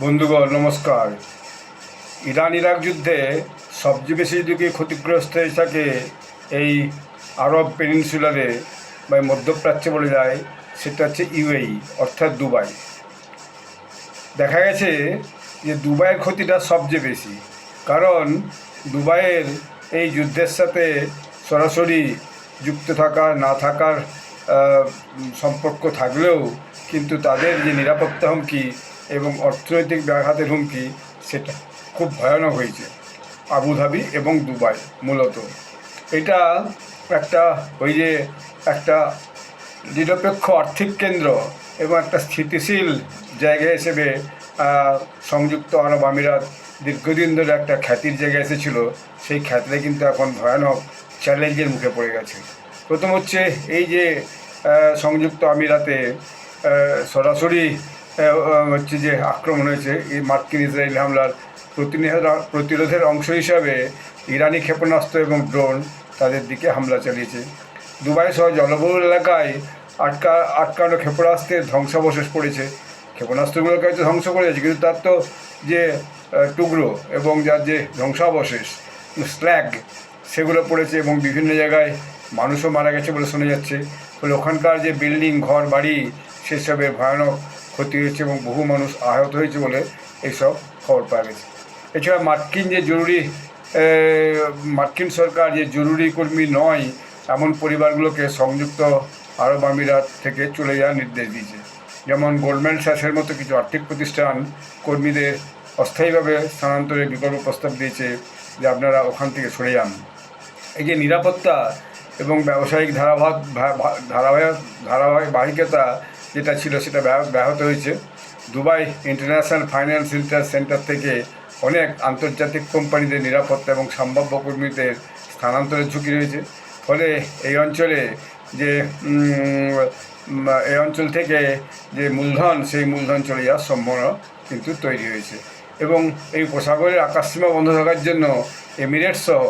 বন্ধুগণ নমস্কার। Iran Iraq যুদ্ধে সবচেয়ে বেশি যদি ক্ষতিগ্রস্ত হয়ে থাকে এই আরব পেনিনসুলারে বা মধ্যপ্রাচ্যে বলে যায়, সেটা হচ্ছে ইউএই অর্থাৎ দুবাই। দেখা গেছে যে দুবাইয়ের ক্ষতিটা সবচেয়ে বেশি, কারণ দুবাইয়ের এই যুদ্ধের সাথে সরাসরি যুক্ত থাকার না থাকার সম্পর্ক থাকলেও কিন্তু তাদের যে নিরাপত্তা হুমকি এবং অর্থনৈতিক ব্যাঘাতের হুমকি সেটা খুব ভয়ানক হয়েছে আবুধাবি এবং দুবাই। মূলত এটা একটা ওই যে একটা নিরপেক্ষ আর্থিক কেন্দ্র এবং একটা স্থিতিশীল জায়গা হিসেবে সংযুক্ত আরব আমিরাত দীর্ঘদিন ধরে একটা খ্যাতির জায়গায় এসেছিল। সেই খ্যাতিটা কিন্তু এখন ভয়ানক চ্যালেঞ্জের মুখে পড়ে গেছে। প্রথম হচ্ছে এই যে সংযুক্ত আমিরাতে সরাসরি হচ্ছে যে আক্রমণ হয়েছে, এই মার্কিন ইসরায়েলি হামলার প্রতিরোধের অংশ হিসাবে ইরানি ক্ষেপণাস্ত্র এবং ড্রোন তাদের দিকে হামলা চালিয়েছে। দুবাই সহ জলবহুল এলাকায় আটকানো ক্ষেপণাস্ত্রের ধ্বংসাবশেষ পড়েছে। ক্ষেপণাস্ত্রগুলোকে হয়তো ধ্বংস করে যাচ্ছে, কিন্তু তার তো যে টুকরো এবং যার যে ধ্বংসাবশেষ স্ল্যাগ সেগুলো পড়েছে এবং বিভিন্ন জায়গায় মানুষও মারা গেছে বলে শোনা যাচ্ছে। ফলে ওখানকার যে বিল্ডিং ঘর বাড়ি সেসবের ভয়ানক ক্ষতি হয়েছে এবং বহু মানুষ আহত হয়েছে বলে এইসব খবর পাওয়া গেছে। এছাড়া মার্কিন সরকার যে জরুরি কর্মী নয় এমন পরিবারগুলোকে সংযুক্ত আরব আমিরাত থেকে চলে যাওয়ার নির্দেশ দিয়েছে। যেমন গোল্ডম্যান স্যাচের মতো কিছু আর্থিক প্রতিষ্ঠান কর্মীদের অস্থায়ীভাবে স্থানান্তরের বিকল্প প্রস্তাব দিয়েছে যে আপনারা ওখান থেকে সরে যান। এই যে নিরাপত্তা এবং ব্যবসায়িক ধারাবাহিকতা যেটা ছিল সেটা ব্যাহত হয়েছে। দুবাই ইন্টারন্যাশনাল ফাইন্যান্স সেন্টার থেকে অনেক আন্তর্জাতিক কোম্পানিদের নিরাপত্তা এবং সম্ভাব্য কর্মীদের স্থানান্তরের ঝুঁকি রয়েছে। ফলে এই অঞ্চল থেকে যে মূলধন সেই মূলধন চলে যাওয়ার সম্ভাবনা কিন্তু তৈরি হয়েছে। এবং এই উপসাগরের আকাশসীমা বন্ধ থাকার জন্য এমিরেটস সহ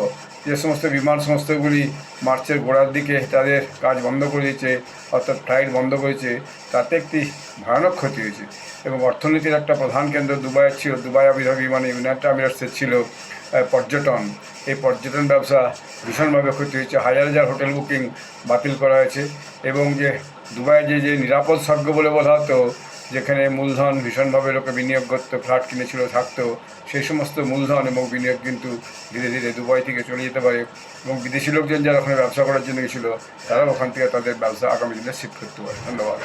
যে সমস্ত বিমান সংস্থাগুলি মার্চের গোড়ার দিকে তাদের কাজ বন্ধ করে দিয়েছে, অর্থাৎ ফ্লাইট বন্ধ করেছে, তাতে একটি ভয়ানক ক্ষতি হয়েছে। এবং অর্থনীতির একটা প্রধান কেন্দ্র দুবাইয়ের ছিল, দুবাই আবুধাবি মানে ইউনাইটেড আমিরাটসের ছিল পর্যটন। এই পর্যটন ব্যবসা ভীষণভাবে ক্ষতি হয়েছে। হাজার হাজার হোটেল বুকিং বাতিল করা হয়েছে। এবং যে দুবাইয়ে যে নিরাপদ স্বর্গ বলে বলা হতো, যেখানে মূলধন ভীষণভাবে লোকে বিনিয়োগ করতো, ফ্ল্যাট কিনেছিল, থাকতো, সেই সমস্ত মূলধন এবং বিনিয়োগ কিন্তু ধীরে ধীরে দুবাই থেকে চলে যেতে পারে। এবং বিদেশি লোকজন যারা ওখানে ব্যবসা করার জন্য গেছিলো তারাও ওখান থেকে তাদের ব্যবসা আগামী দিনে শিফট করতে পারে। ধন্যবাদ।